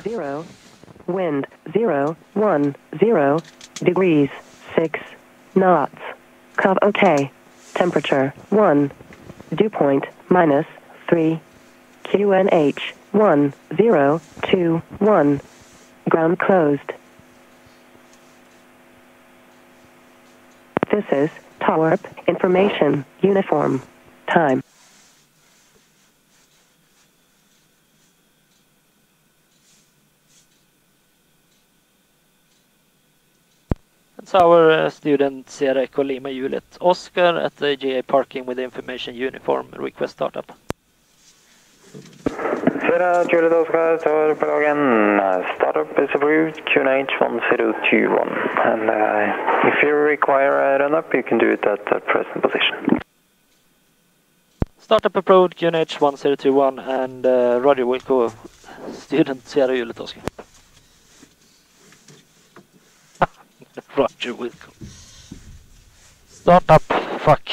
0. Wind 0, 1, 0 degrees, 6 knots. OK. Temperature 1. Dew point minus 3. QNH 1, 0, 2, 1. Ground closed. This is Torp Information Uniform. Time. Tower student Sierra Echo Lima Juliet Oscar at the GA parking with the information uniform. Request startup. Sierra Juliet Oscar, Tower på dagen. Startup is approved, QNH 1021. And if you require a run-up, you can do it at the present position. Startup approved, QNH 1021, and Roger Wilco, student Sierra Juliet Oscar. Roger Wilco. Startup, fuck.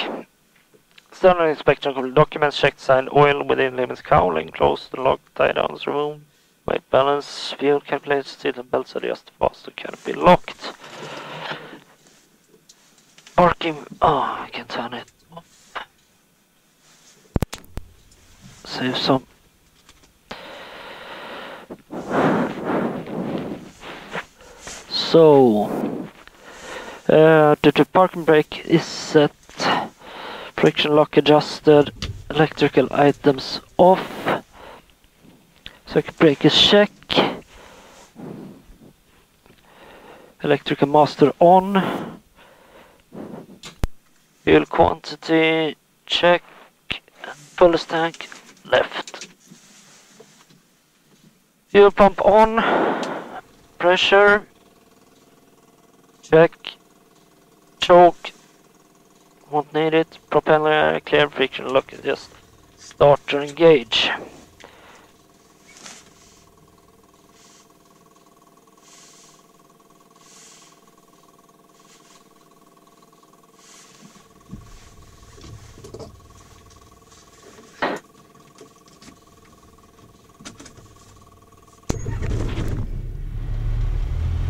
Standard inspection complete. Documents checked, signed, oil within limits, cowling, closed, the lock, tie down, room. Weight balance, fuel calculated, seat and belts adjust fast, canopy locked. Parking, I can turn it off. Save some. So, the parking brake is set. Friction lock adjusted, electrical items off, circuit breakers check, electrical master on, fuel quantity check, fullest tank left, fuel pump on, pressure check, choke. Won't need it. Propeller clear, friction lock, just start to engage.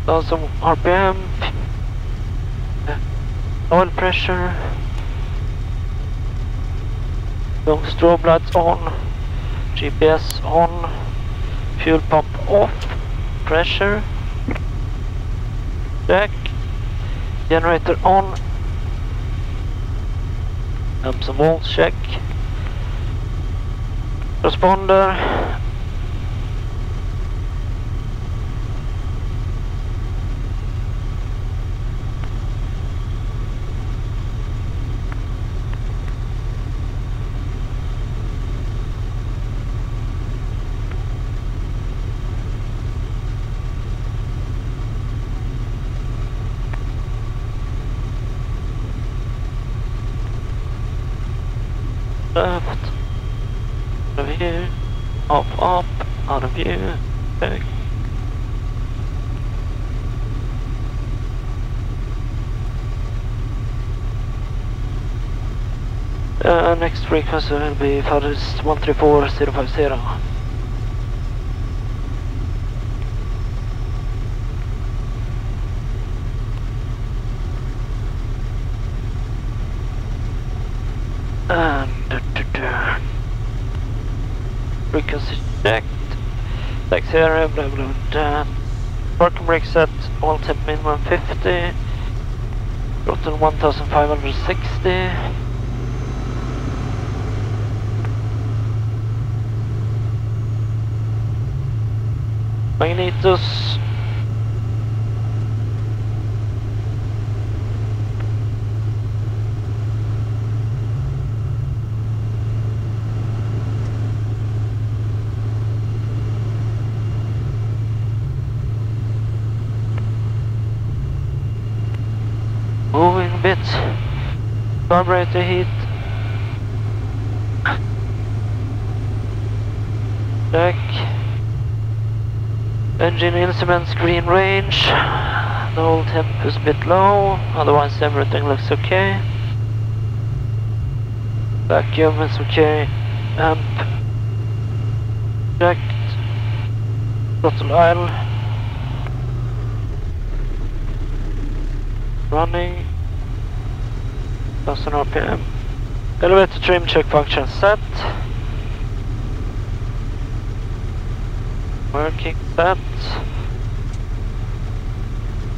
Down some RPM, oil pressure. Long strobe lights on, GPS on, fuel pump off, pressure check, generator on, amps and volts check, transponder, left, out of view, up, out of view, back. Next frequency will be farthest 134050. And frequency checked, taxi area, blah blah blah. Parking brake set, all temp minimum 50, throttle 1560. Magnetos. Moving a bit. Carburetor heat. Check. Engine instruments green range. The whole temp is a bit low, otherwise everything looks okay. Vacuum is okay. Amp checked. Throttle idle. Running. 1000 RPM. Elevator trim check function set. Working set.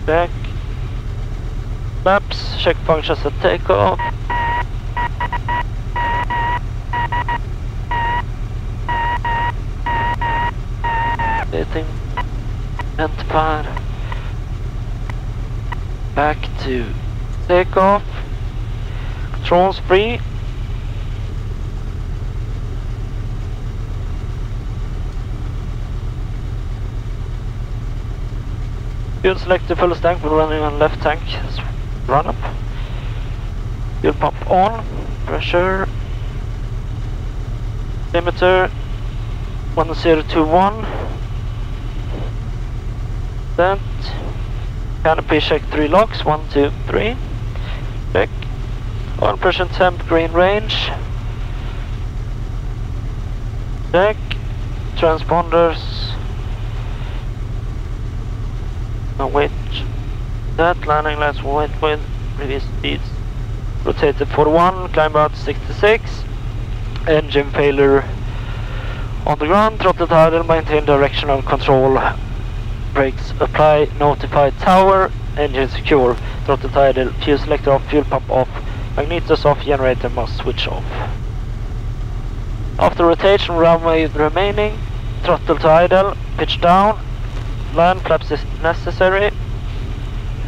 Check. Maps check function set takeoff. Hitting enter pad. Back to takeoff. Controls free. Fuel selector full tank will running on left tank. Run up. Fuel pump on. Pressure. Limiter 1021. That. Canopy check 3 locks. 1, 2, 3. Check. Oil pressure temp green range. Check. Transponders. No wait. That landing lights wait with previous speeds. Rotated 41. Climb out 66. Engine failure on the ground. Throttle idle. Maintain directional control. Brakes apply. Notify tower. Engine secure. Throttle idle. Fuel selector off. Fuel pump off. Magnetos off. Generator must switch off. After rotation, runway remaining. Throttle to idle. Pitch down. Land flaps is necessary.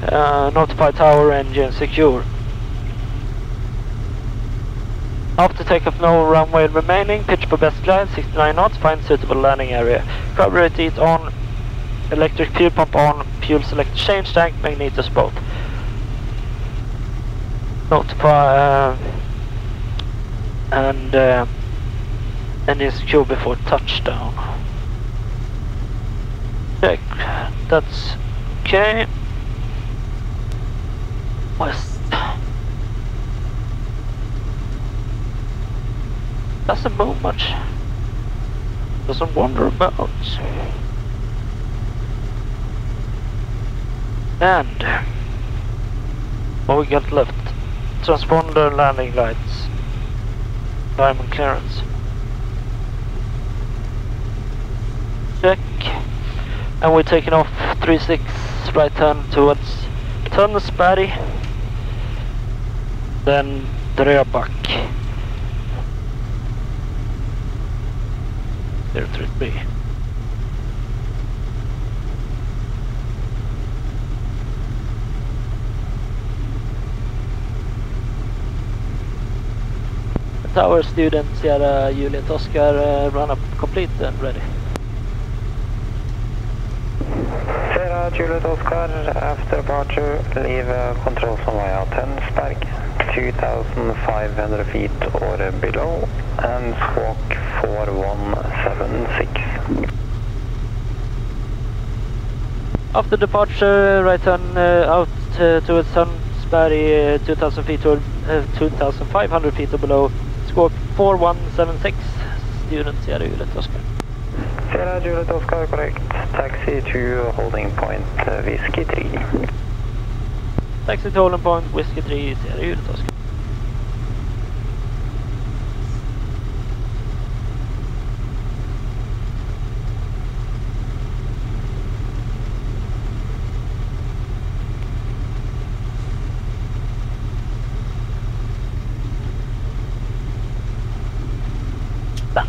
Notify tower. Engine secure. After takeoff, no runway remaining. Pitch for best glide. 69 knots. Find suitable landing area. Carburetor heat on. Electric fuel pump on. Fuel select change tank. Magnetos both. Notify and engine secure before touchdown. Check. That's okay. West. Doesn't move much. Doesn't wander about. And what we got left? Transponder landing lights. Diamond clearance. Check. And we're taking off 36 right turn towards Tunnelsberg. Then Dröbak. 033. Tower student, Sierra Juliet Oscar, run up complete and ready. Sierra Juliet Oscar, after departure, leave controls on via Tunnelsberg, 2,500 feet or below, and squawk 4176. After departure, right turn out towards Tunnelsberg, 2,000 feet or 2,500 feet or below. Squawk 4176, student Sierra Juliet Oscar. Sierra Juliet Oscar, correct. Taxi to holding point, Whiskey 3. Taxi to holding point, Whiskey 3, Sierra Juliet Oscar.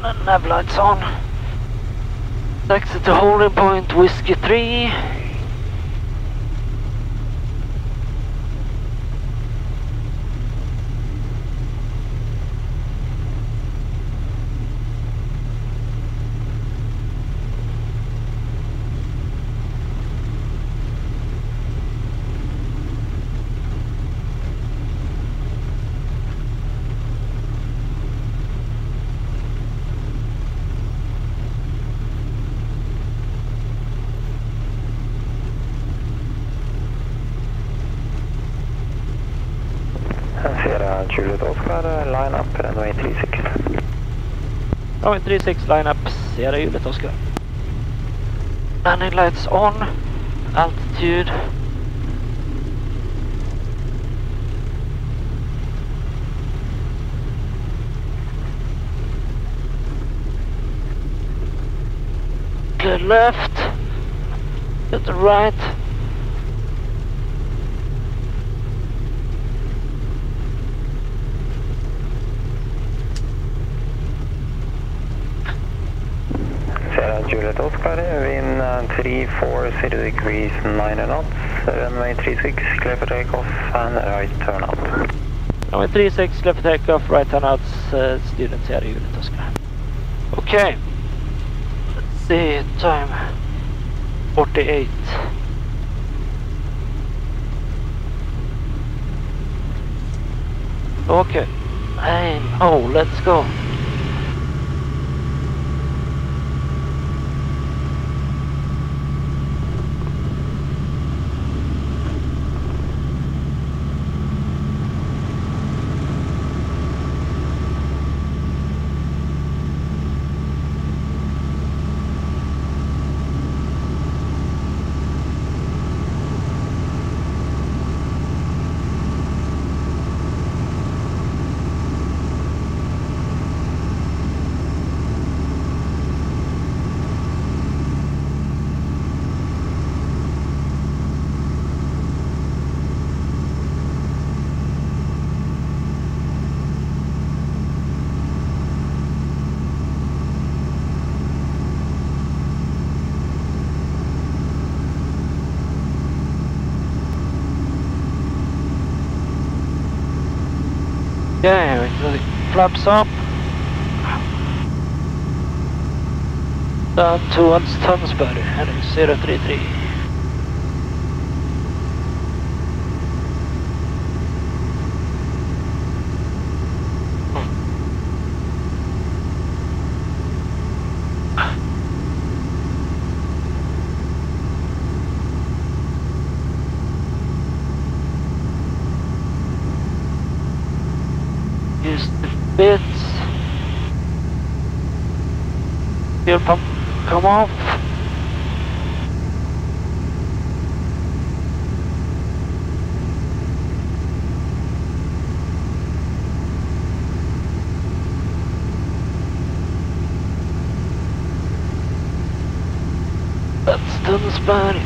And nav lights on. Taxi to holding point, Whiskey 3. Sierra Juliet Oscar, line up, runway 36. Runway 36, line up, Sierra Juliet Oscar. Landing lights on. Altitude. To the left. To the right. Juliet Oscar, wind 340 degrees 9 knots, runway 36, clear for takeoff and right turn out. Runway 36, clear for takeoff, right turn out, student here, Juliet Oscar. Okay, let's see, time 48. Okay, oh, let's go. Okay, the flaps up. Down towards Tønsberg, heading 033. Use the bits. Fuel pump come off. That's Tønsberg.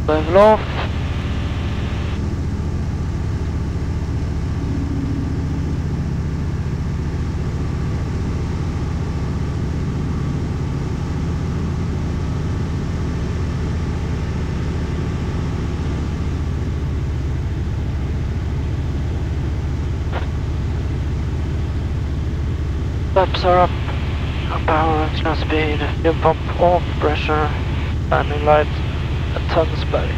Level off. Flaps are up. Power, extra speed. Fuel pump off. Pressure. Landing light. Tønsberg.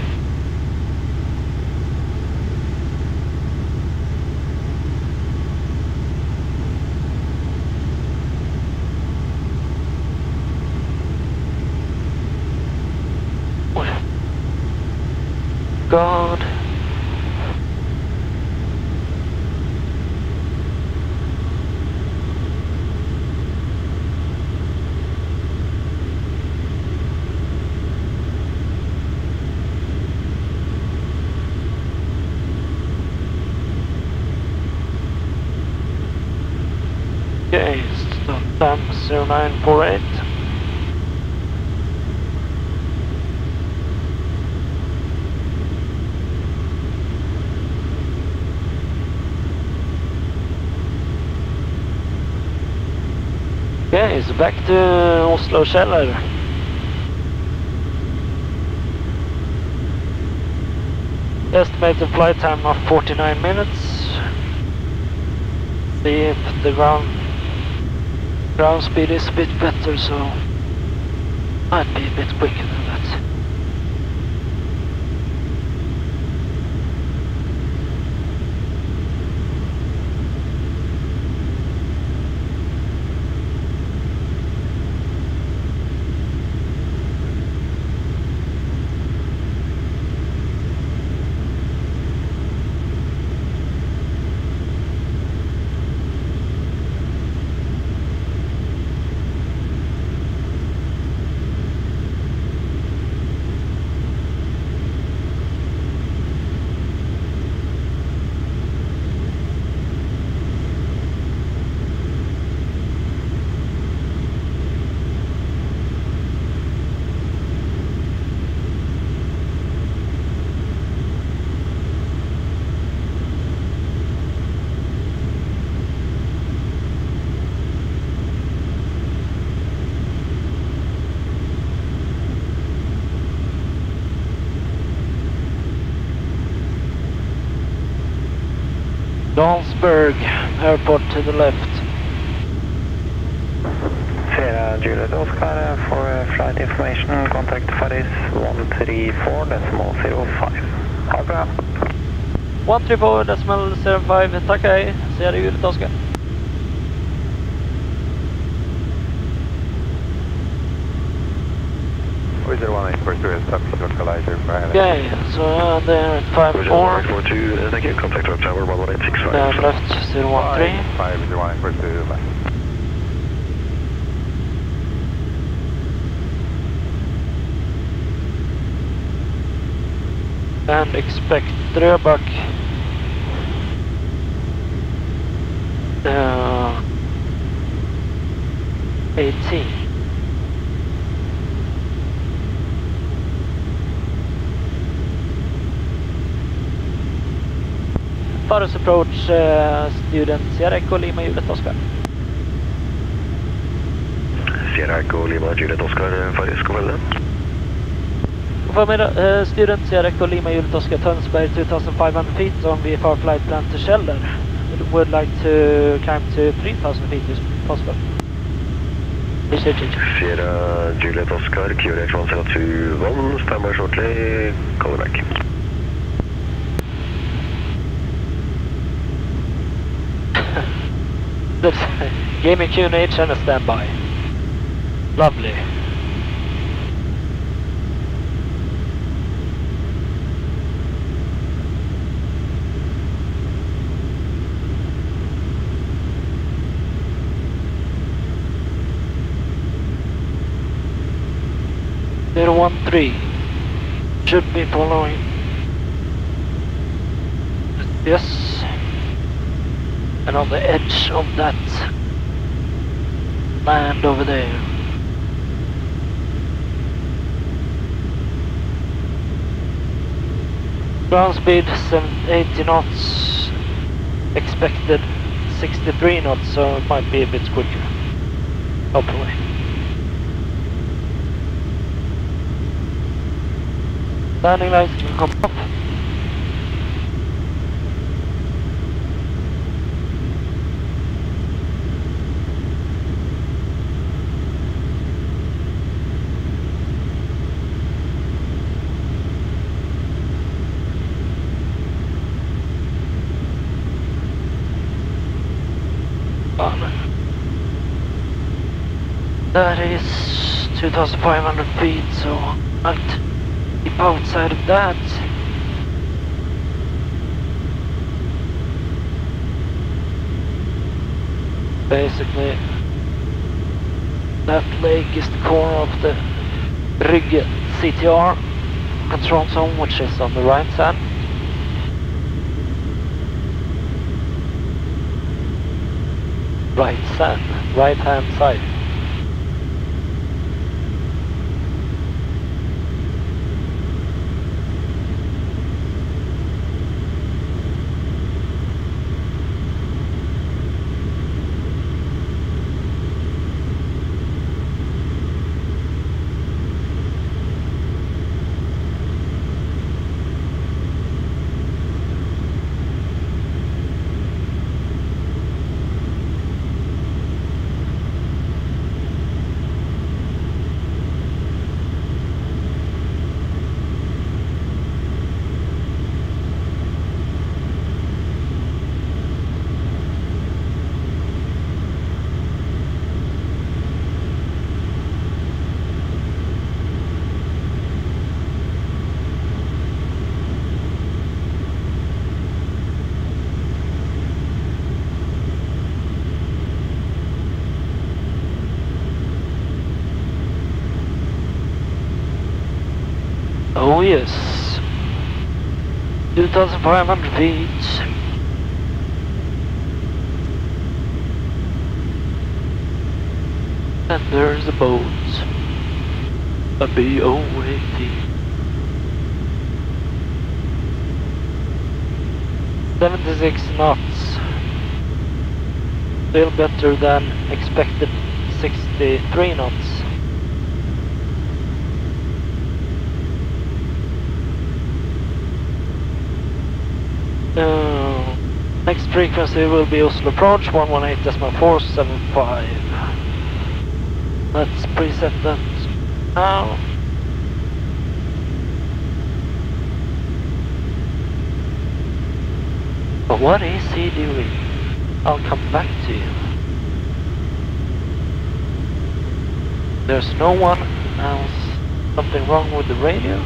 God. Okay, stop time 0948. Okay, so back to Oslo Kjeller. Estimated flight time of 49 minutes. See if the ground Ground speed is a bit better, so I'd be a bit quicker than that. Dalsberg Airport to the left. Sierra Juliet Oscar for flight information, contact Paris 134.05. Ha det bra. 134.05, tack hej. Sierra Juliet Oscar. Okay, so there at 54. 42, thank you, contact Road Tower 11865. Then left 013. 50142 left. And expect Dröbak 18. Farus approach student Sierra Echo Lima Juliet Oscar. Sierra Echo Lima Juliet Oscar, Paris, kom väl Formiddag, student Sierra Echo Lima Juliet Oscar, Tönsberg 2500 feet on VFR flight plan to Kjeller. Would like to climb to 3000 feet if possible. Sierra Juliet Oscar, QRX 1021, stand by shortly, call back. Gave me QNH and a standby. Lovely. Zero 13 should be following. Yes. And on the edge of that land over there. Ground speed 80 knots, expected 63 knots, so it might be a bit quicker, hopefully. Landing lights can come up. That is 2,500 feet, so I'll keep outside of that. Basically, that lake is the corner of the Brygge CTR control zone, which is on the right side. Right hand side. Oh yes. 2,500 feet. And there's a boat. A BO-80. 76 knots. Still better than expected 63 knots. Next frequency will be Oslo approach 118.475. Let's preset that now. But what is he doing? I'll come back to you. There's no one else. Something wrong with the radio?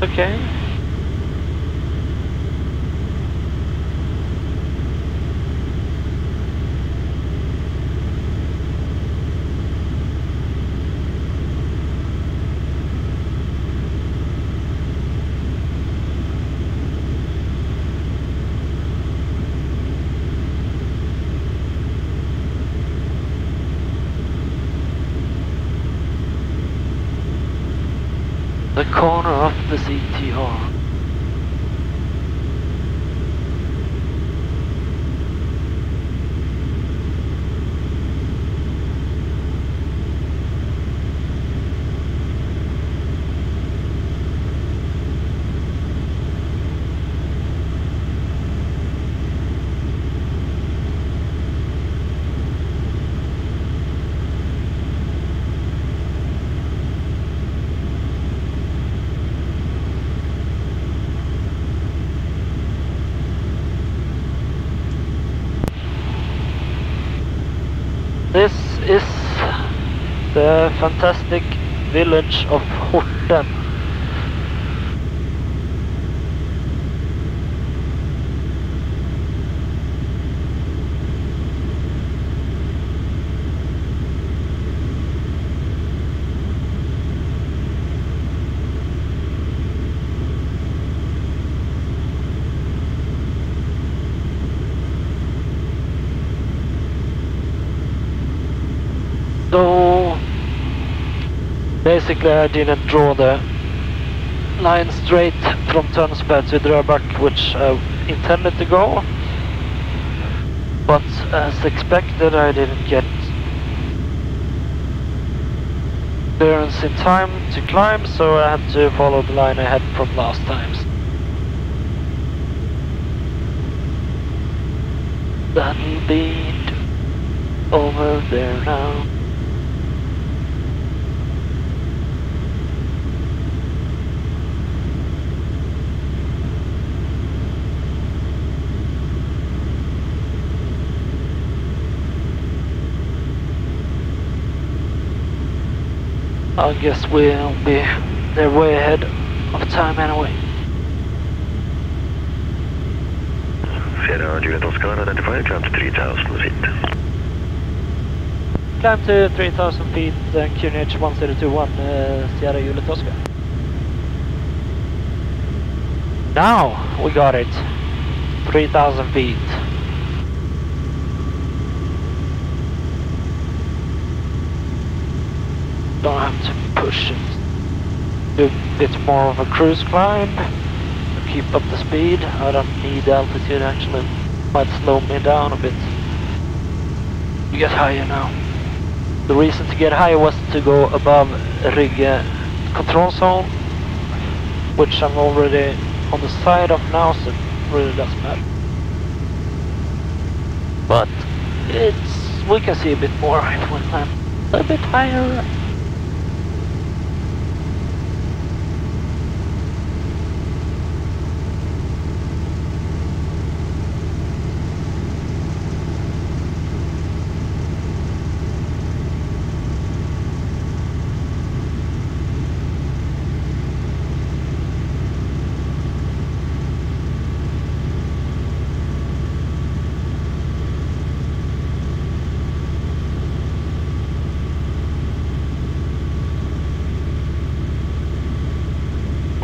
Okay. The corner of the CTR. This is the fantastic village of Horten. So basically I didn't draw the line straight from Tønsberg to Drøbak, which I intended to go, but as expected I didn't get clearance in time to climb, so I had to follow the line I had from last times. That'll be over there now. I guess we'll be they're way ahead of time anyway. Sierra Juliet Oscar, identified, climb to 3,000 feet. Climb to 3,000 feet, QNH 1021, Sierra Juliet Oscar. Now we got it. 3,000 feet. Don't have to push it. Do a bit more of a cruise climb to keep up the speed. I don't need altitude actually. Might slow me down a bit. You get higher now. The reason to get higher was to go above rig control zone, which I'm already on the side of now, so it really doesn't matter. But we can see a bit more if we climb a bit higher.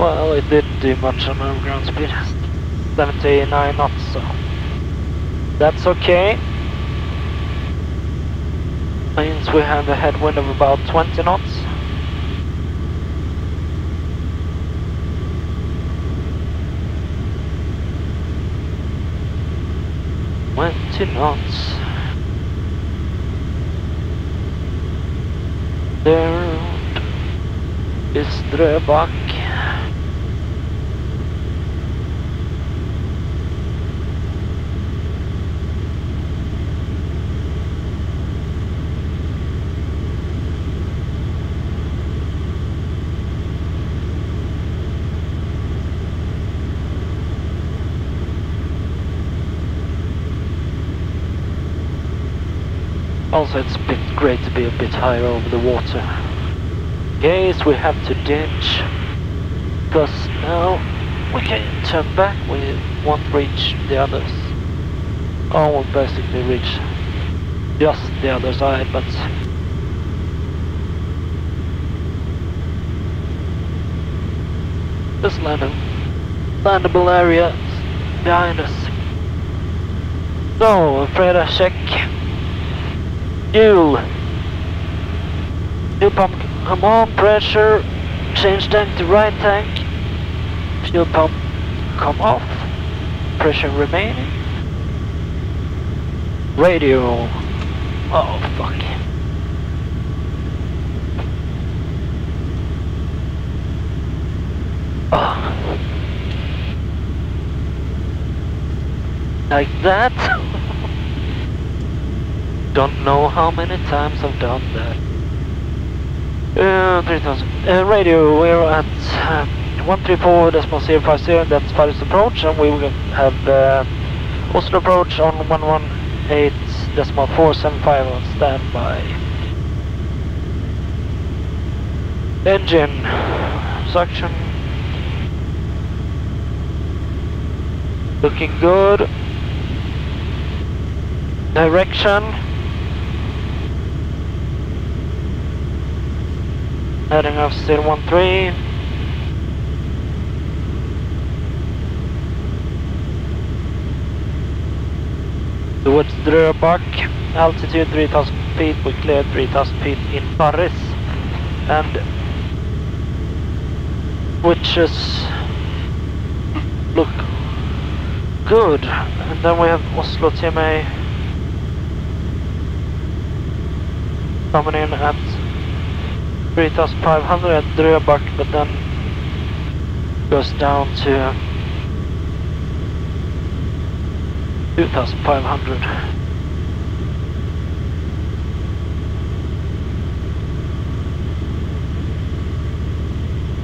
Well, it didn't do much on our ground speed. 79 knots, so that's okay. Means we have a headwind of about 20 knots. There is Drøbak. Also, it's a bit great to be a bit higher over the water. In case we have to ditch, because now we can turn back, we won't reach the others. Oh, we'll basically reach just the other side, but this landable area behind us. So, Freda, check. Fuel pump, come on, pressure, change tank to right tank, fuel pump, come off, pressure remaining, radio, oh fuck, oh. Like that. Don't know how many times I've done that. 3000. Radio, we're at 134.050, that's Paris approach, and we will have Oslo approach on 118.475 on standby. Engine, suction, looking good. Direction. Heading off 013. Towards Drøbak, altitude 3000 feet, we cleared 3000 feet in Paris. And switches look good. And then we have Oslo TMA coming in at 3500 at Drøbak, but then goes down to 2500.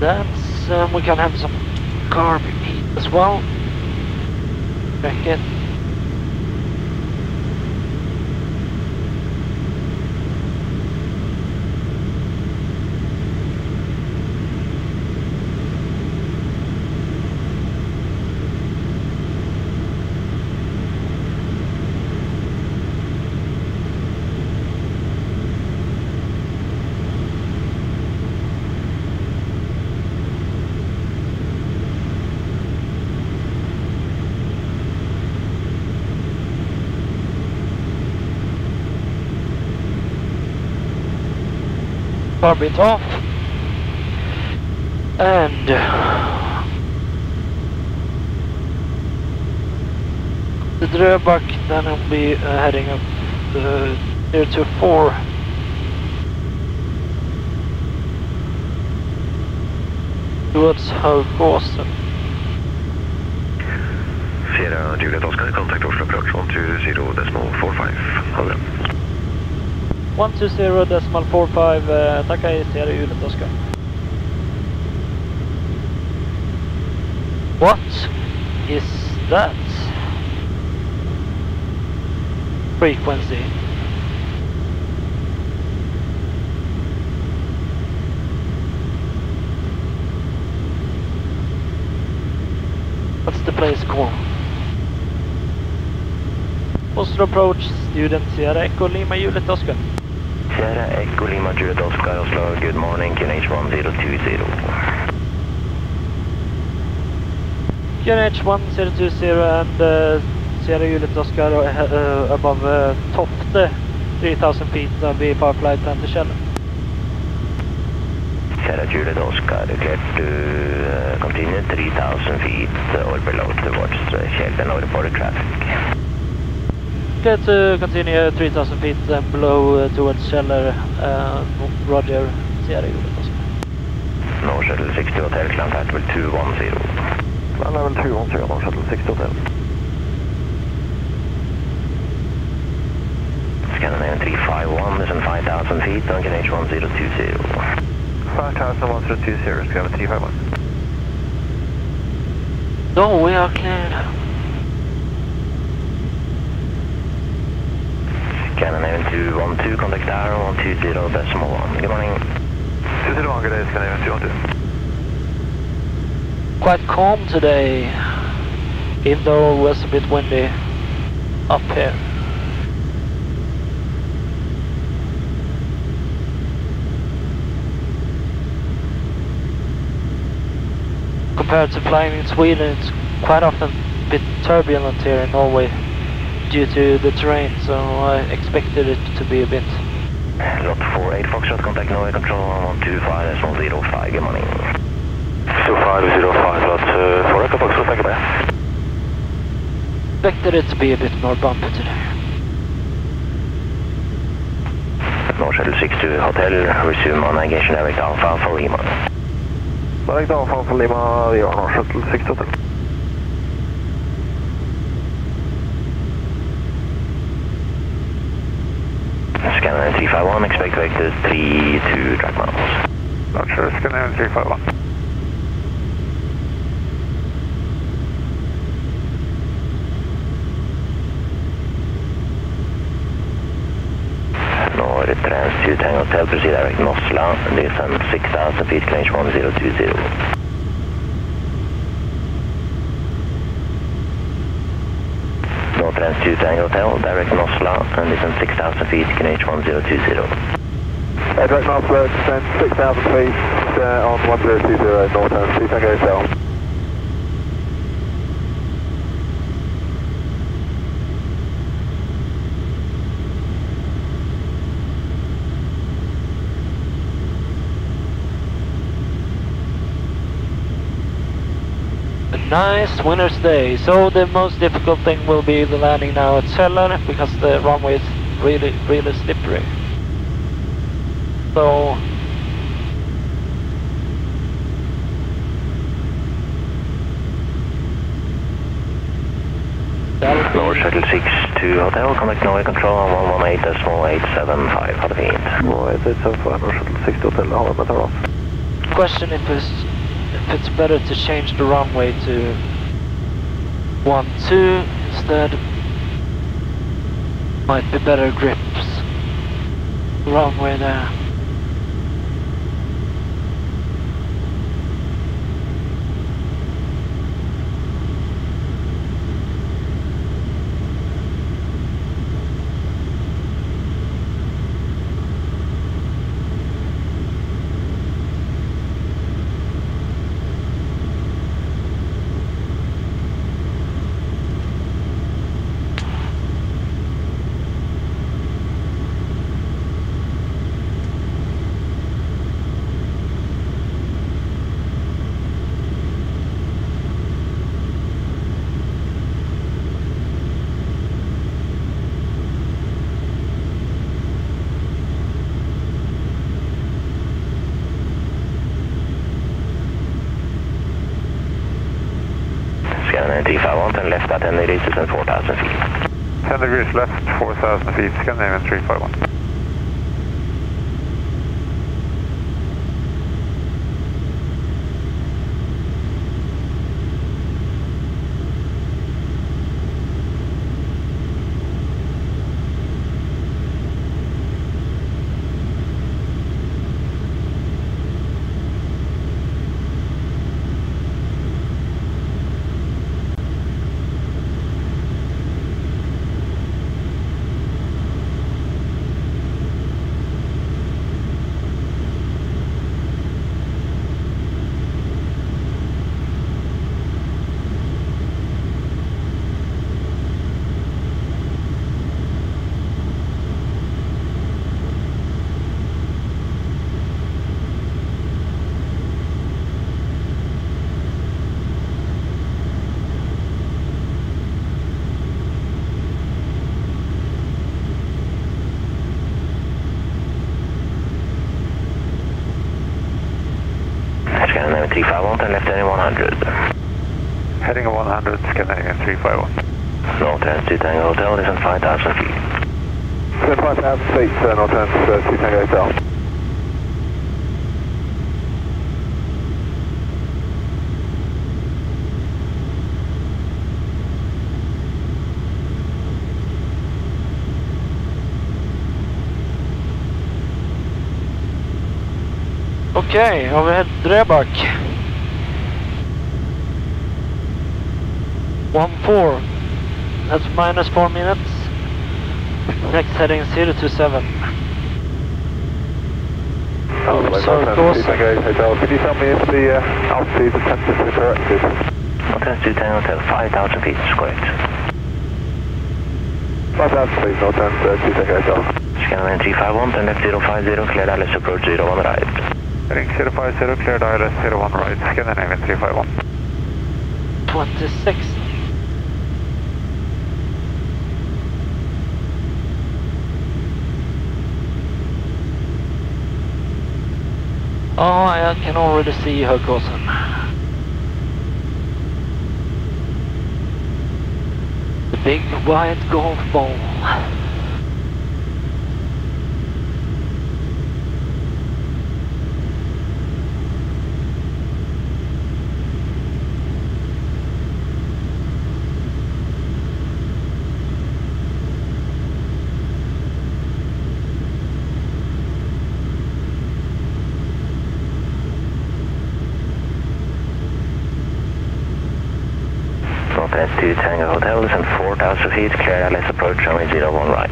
That's we can have some carb heat as well. Check it. Carb it off, and the Drøbak, then I'll be heading up the 024 towards Haugåsen. Sierra Juliet Oscar, contact Oslo approach 120.45. Hold on. 120.45, tacka i Sierra Juliet Oscar. What is that frequency? What's the place called? Oslo approach, student Sierra Echo Lima Juliet Oscar. Sierra Echo Lima Juliet Oscar, Oslo, good morning, QNH 1020. QNH 1020 and Sierra Juliet Oscar above Tofte, 3000 feet, and be power flight Ento Kjeller. Sierra Juliet Oscar, clear to continue 3000 feet or below towards Kjeller or report traffic. Clear to continue 3000 feet and below towards Kjeller, Roger, Sierra Juliet Oscar. North Shuttle 60 Hotel, climb flight level 210. Climb level 210, North Shuttle 60 Hotel. Scandinavian 351, descend 5000 feet, on QNH 1020. 5020, Scandinavian 351. No, we are cleared. Scandinavian 212, contact arrow 120.1. Good morning. 201, good day, Scandinavian 212. Quite calm today, even though it was a bit windy up here. Compared to flying in Sweden, it's quite often a bit turbulent here in Norway due to the terrain, so I expected it to be a bit. Lot 48 Foxtrot, contact Norway control 125.05, good morning. 2505, lot 4 Echo Foxtrot, thank you, bye. Expected it to be a bit more bumpy today. North Shuttle 62 Hotel, resume on navigation direct Alpha for Lima. Direct Alpha for Lima, we are North Shuttle 60 Hotel. Scandinavian 351, expect vectors 32 track miles. Roger, Scandinavian 351. North trans to Tango Hotel, proceed direct Oslo, descend 6000 feet, QNH 1020. North trans to Tango Hotel, direct Oslo, and descend 6000 feet, QNH 1020. Direct Oslo, descend 6000 feet on 1020, North trans to Tango Hotel. Nice winter's day. So the most difficult thing will be the landing now at Kjeller because the runway is really slippery. So North Shuttle 62 Hotel, contact Norway control on 118.875, how to feet. 118.75, North Shuttle 60 Hotel, hold on, better off. question if it's better to change the runway to 12 instead. Might be better grips. Runway there. Scandinavian 351, turn left at 10 degrees, descend 4000 feet. 10 degrees left, 4000 feet, Scandinavian 351. 351 and left heading 100. Heading 100, Scandinavian 351. North Trans 2 Tango Hotel is on 5,000 feet. 5,000 feet, North Trans 2 Tango Hotel. Okay, overhead Drebak. 14. That's minus 4 minutes. Next heading 027. So course. Hotel. Can you tell me if the altitude is tentatively corrected? North Trans 2 Tango Hotel, 5,000 feet is correct. 5,000 feet, North Trans 2 Tango Hotel. Scandinavian 351 and left 050, cleared ILS approach 01 right. Heading 050, cleared ILS 01 right, Scandinavian 351. 26. Oh, I can already see her cousin. The big white golf ball. North Trans 2 Tango Hotel is on 4,000 feet, clear ILS approach runway 01 right.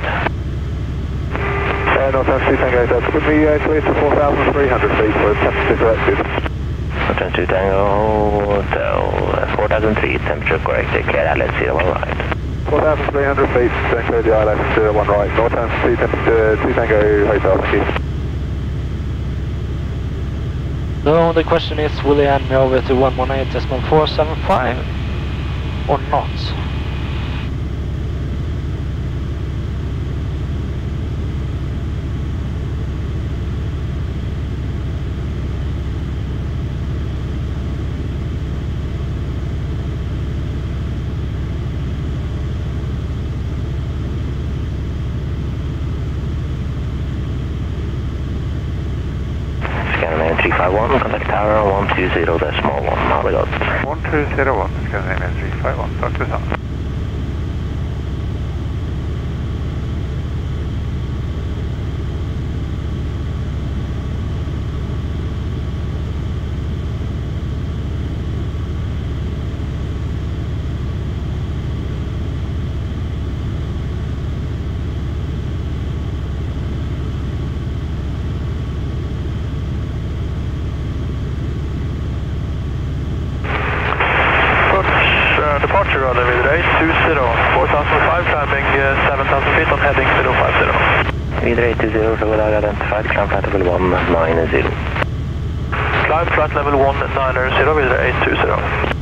North Trans 2 Tango Hotel, could we clear to 4,300 feet for temperature corrected? North Trans 2 Tango Hotel, 4,003, temperature corrected, clear ILS 01 right. 4,300 feet, then clear the ILS 01 right. North Trans 2 Tango Hotel, thank you. So the question is, will he hand me over to 118.475 or not? Scandinavian 351, contact tower 120.1, how we got? 1201, Scandinavian 351, Dr. Sun. Departure runway with 820, 4005, climbing 7,000 feet on heading 050. Vidare 820, flight identified, climb flight level 190. Climb flight level 190, vidare 820.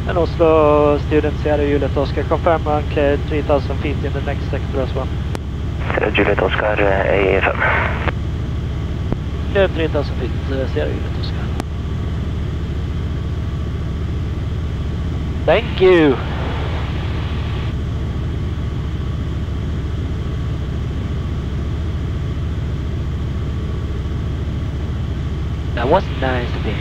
And Oslo students here, Juliet Oscar, confirm Enkj 3,000 feet in the next sector as well. Juliet Oscar, AE5. Clear 3,000 feet, Sierra Juliet Oscar. Thank you! That was nice of him.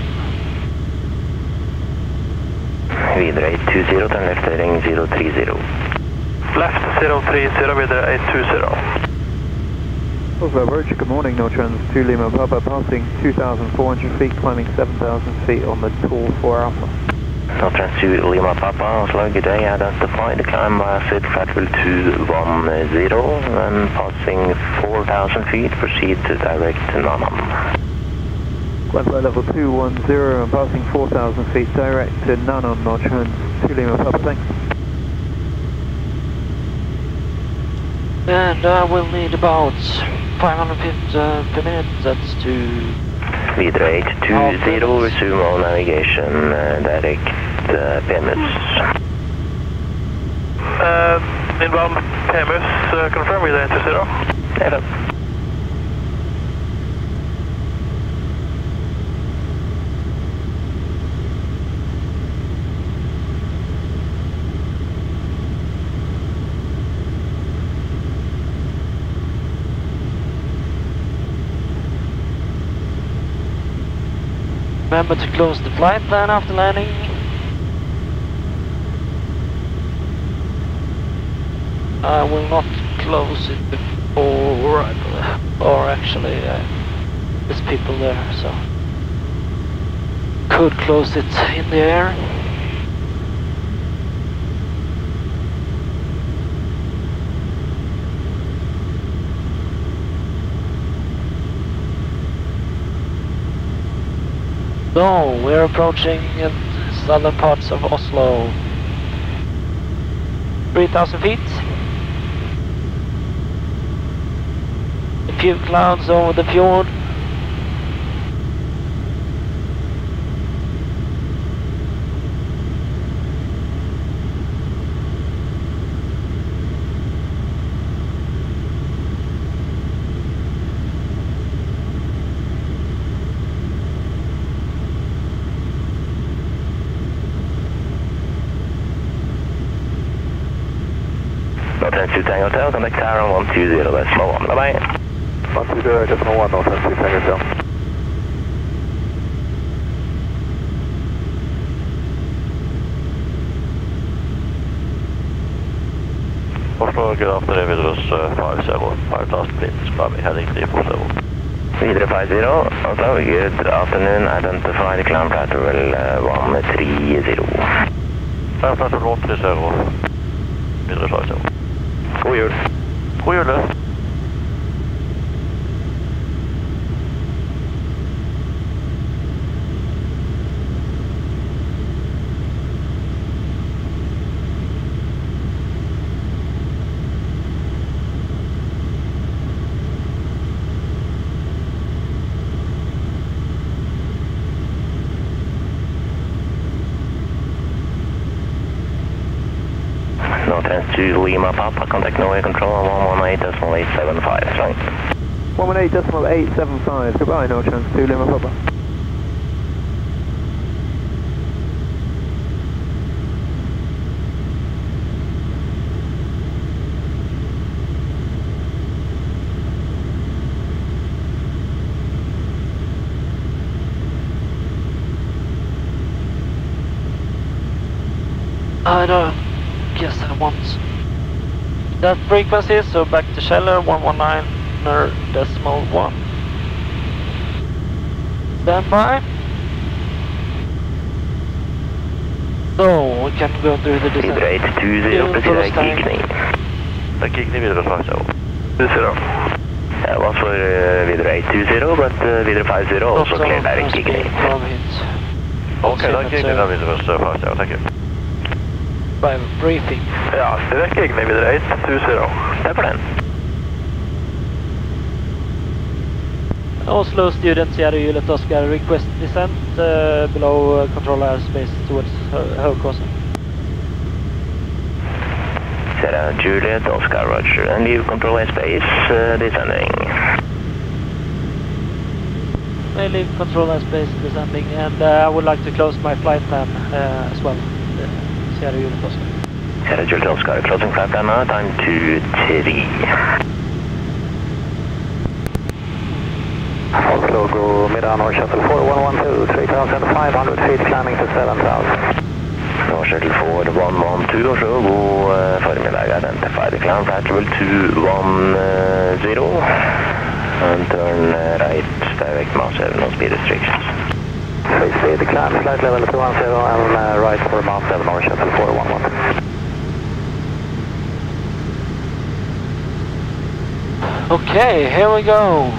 Vidare 820, turn left heading 030. Left 030, vidare 820. Oslo Roach, good morning, North Trans 2 Lima Papa, passing 2,400 feet, climbing 7,000 feet on the tall 4 Alpha. North Trans 2 Lima Papa, Oslo, good day, identify the climb via Sid Flatwheel 210, and passing 4,000 feet, proceed to direct Nanam. Climb flight level 210 and passing 4,000 feet, direct to Nanam, North Trans 2 Lima Papa, thanks. And I will need about 550 per minute, that's to... Videre 820, resume all navigation, direct PMS. Inbound PMS, confirm with 820. Hello. Remember to close the flight then after landing. I will not close it before, or actually there's people there, so could close it in the air. So, we're approaching the southern parts of Oslo. 3,000 feet. A few clouds over the fjord. North Tango Hotel, contact tower 120.1, bye-bye. 120.1, North Tango Hotel. Oslo, good afternoon, Vidrus 50, 5000 feet, climbing heading 340. Videre 50, Oslo, good afternoon, identify the climb platform 130. Climb platform 130, Vidrus 50. God jul. God jul. To Lima Papa, contact Norway control on 118.875, right? 118.875, goodbye, no chance to Lima Papa. I don't guess I want that frequency, so back to Kjeller 119.1. Stand by. So we can go through the descent. Videre 820, precis Kikning. Kikning Vidrus 50. 20. That was for Videre 820, but Videre 50 also clear direct Kikning. Okay, that's Kikning Vidrus 50, thank you. By briefing. Ja, direkt Kikning Videre 820. Tack för den. Oslo student Sierra Juliet Oscar, request descent below control airspace towards Högåsen. Sierra Juliet Oscar, Roger, and leave control airspace, descending. I leave control airspace descending, and I would like to close my flight plan as well. Sierra Juliet Oscar. Sierra Juliet Oscar, closing flight plan now, time 2-3. Oslo, go mid-on North Shuttle 4112, 3,500 feet, climbing to 7,000. North Shuttle 4112, Oslo, go formiddag, identify the climb platform 210, and turn right, direct mass 7, no speed restrictions. Please see the climb, flight level 210, and right for mass 7, North Shuttle 4112. Okay, here we go.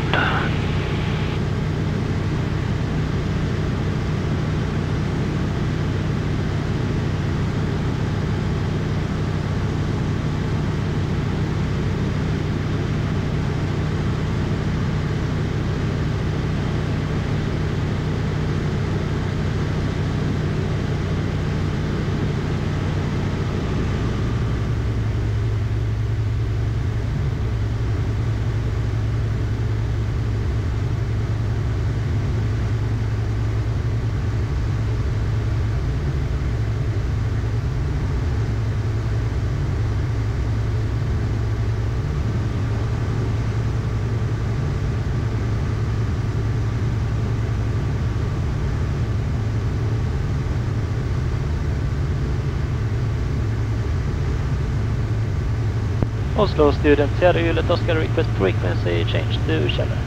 Oslo student, Sierra Juliet Oscar, request frequency change to Kjeller.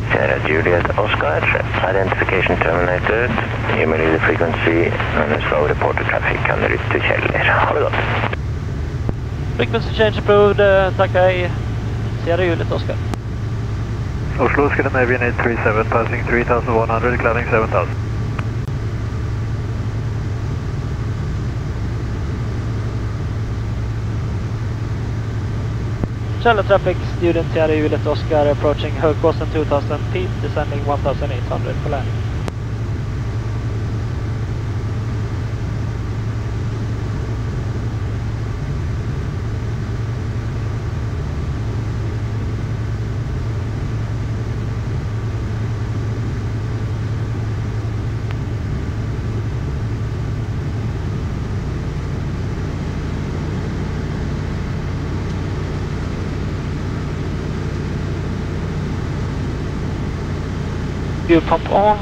Sierra Juliet Oscar, identification terminated. You may leave the frequency and a slow report to traffic en route to Kjeller. Ha det godt. Frequency change approved, tack hej. Sierra Juliet Oscar. Oslo Scandinavian 837, passing 3100, climbing 7000. Kjeller traffic, student Sierra Juliet Oscar, approaching Högåsen 2000 feet, descending 1800 for landing. Fuel pump on.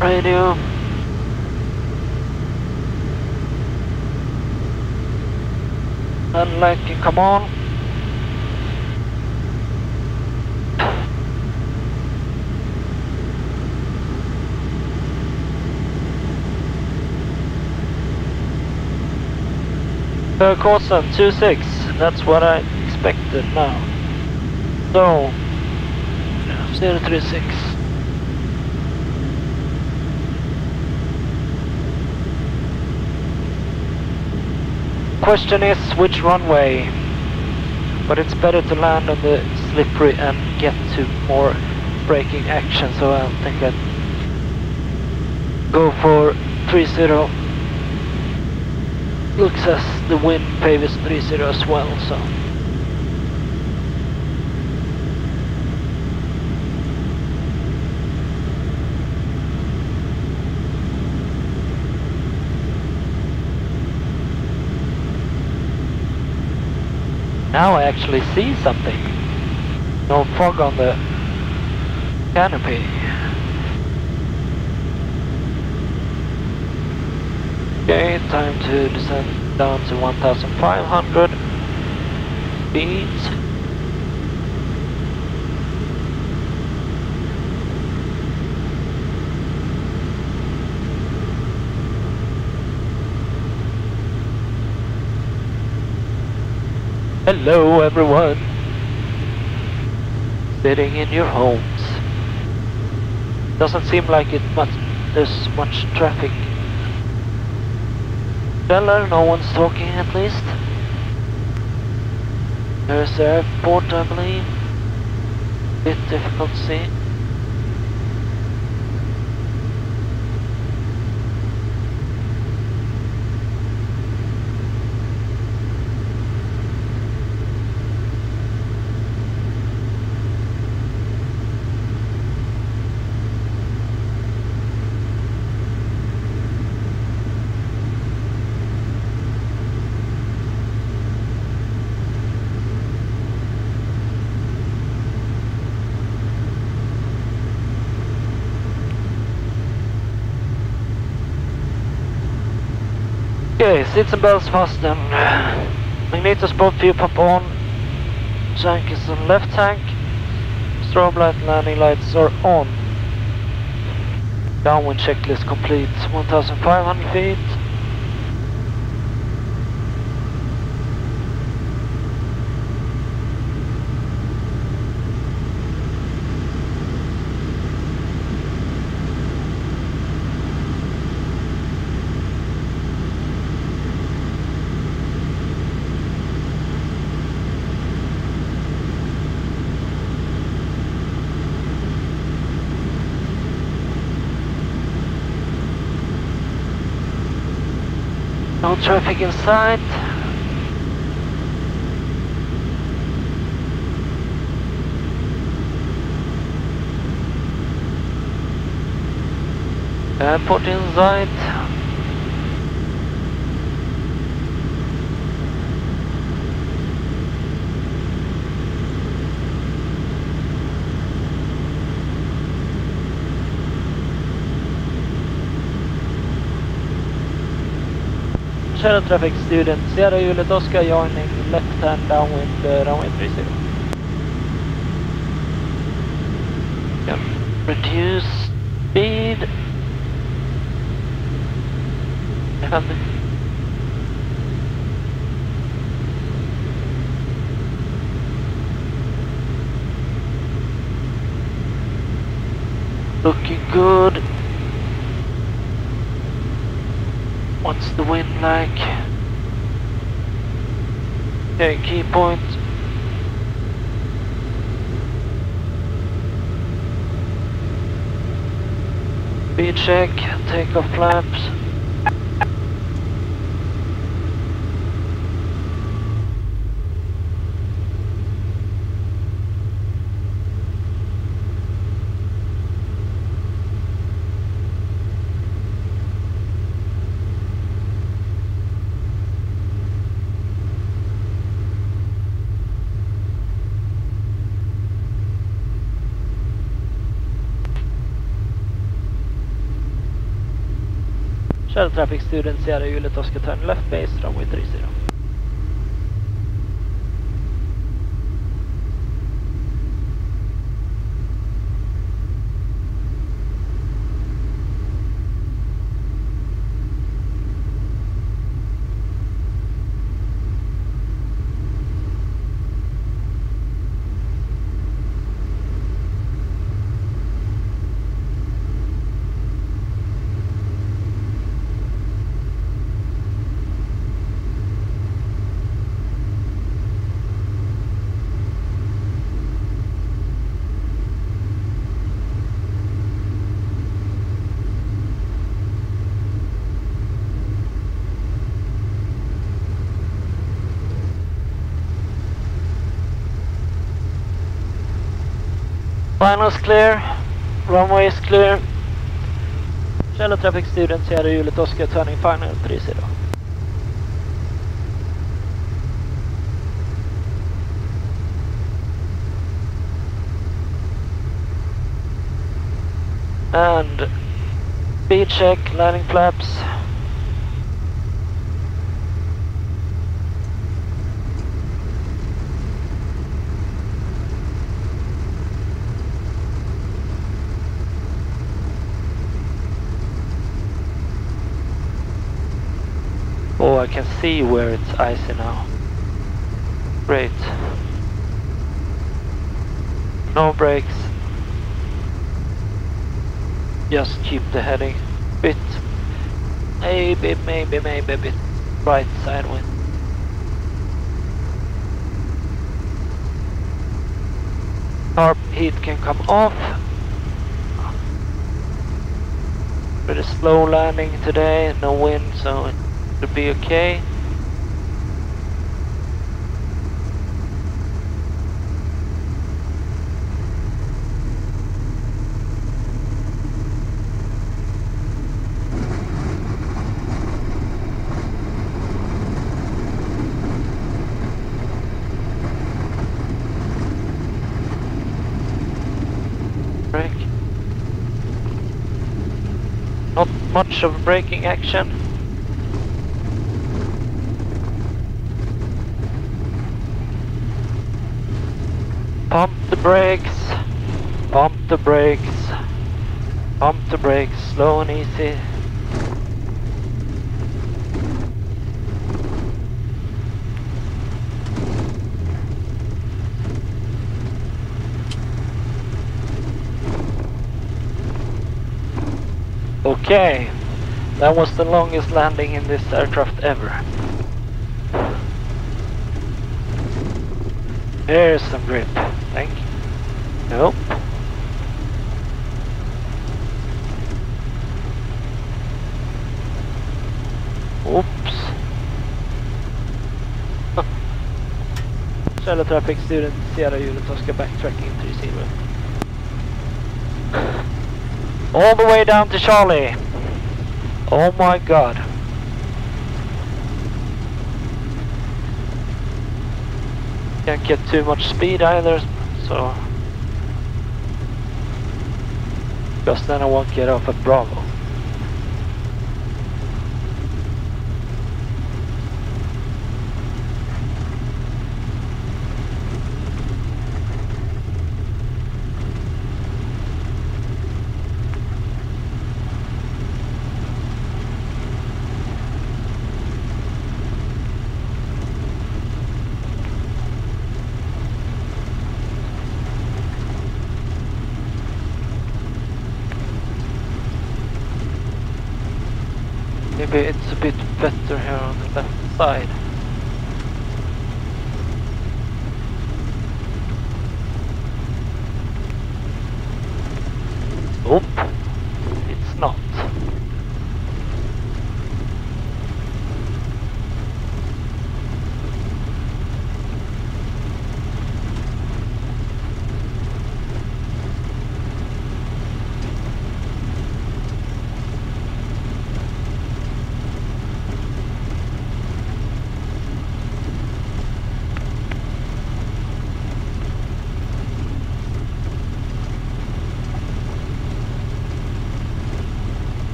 Radio. Unlighting, come on. Högåsen 26, that's what I expected now. So 036. Question is which runway, but it's better to land on the slippery and get to more braking action, so I think I'd go for 30. Looks as the wind favors 30 as well, so. Now I actually see something. No fog on the canopy. Okay, time to descend down to 1500 feet. Hello everyone, sitting in your homes. Doesn't seem like there's much traffic. Kjeller, no one's talking at least. There's the airport, I believe. Bit difficult to see. Okay, seats and belts fastened. Magnetos both fuel pump on. Tank is on left tank. Strobe light and landing lights are on. Downwind checklist complete. 1500 feet. No traffic in sight. Airport in sight. Shallow traffic student, Sierra Juliet Oscar joining left hand downwind runway 30. Yep. Reduce speed. And looking good. What's the wind like? Okay, key point. Speed check, takeoff flaps. Shuttle traffic student, Sierra Juliet Oscar turn left base, runway 30. Finals clear, runway is clear. Shallow traffic student, Sierra Juliet Oscar turning final 30. And speed check, landing flaps. Oh, I can see where it's icy now. Great. No brakes. Just keep the heading. Maybe a bit right side wind. Tarp heat can come off. Pretty slow landing today, no wind, so it should be okay. Brake. Not much of braking action. Pump the brakes, pump the brakes, pump the brakes, slow and easy. Okay, that was the longest landing in this aircraft ever. Here's some grip. Thank you. Nope. Oops. Shallow traffic student, Sierra Juliet Oscar backtracking 30. All the way down to Charlie. Oh my god. Can't get too much speed either, so because then I won't get off at Bravo. Maybe it's a bit better here on the left side. Nope, it's not.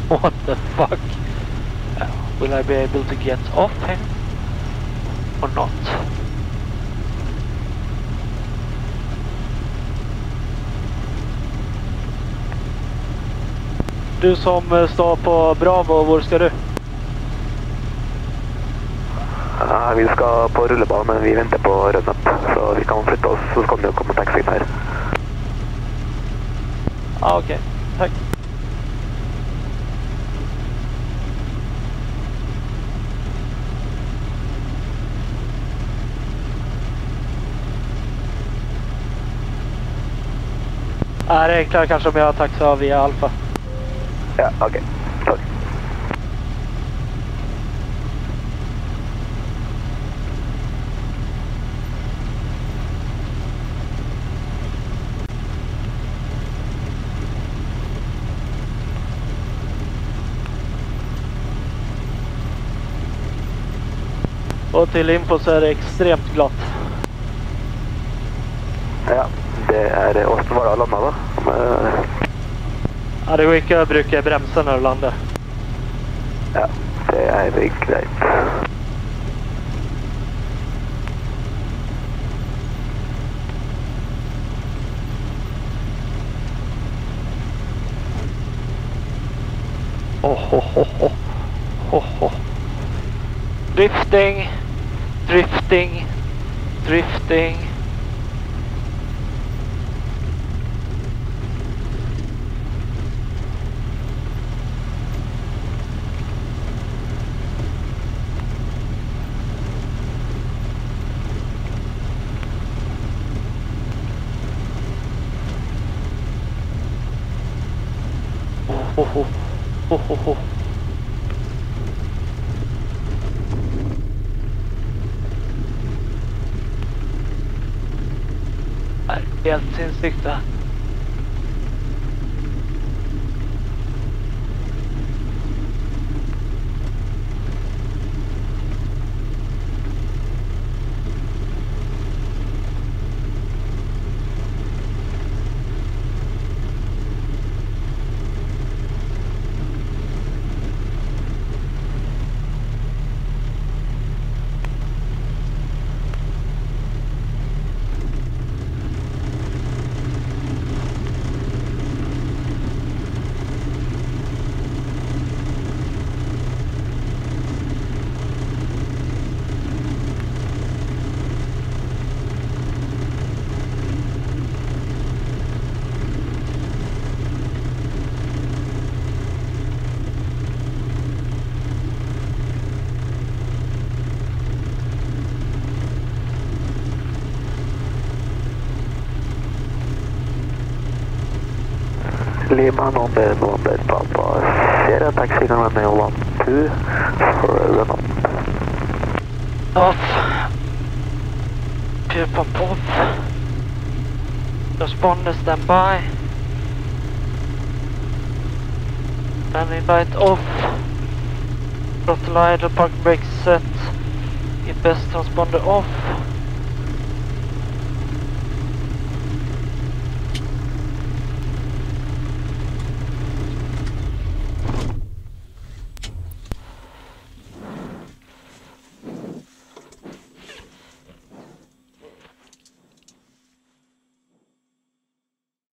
What the fuck? Will I be able to get off here? Or not? Du som står på Bravo, hvor skal du? Ja, vi skal på rullebanen, men vi venter på run-up. Så vi kan flytte oss, så kan det jo komme taxi her. Ah, ok. Takk. Det är enklare kanske om jag taxar via Alfa. Ja, okej. Tack. Och till info så är det extremt glatt. Ja, det är oss var det landa då. Ja, det går inte att bruka bremsen när du landar. Ja, det är grejt. Drifting, drifting, drifting. Helt sinnssykt det. Lima November Papa Sierra taxi runway 12 for a run up. Off. Pure pump off. Responder standby. Landing light off. Throttle idle, park brake set. EPS transponder off.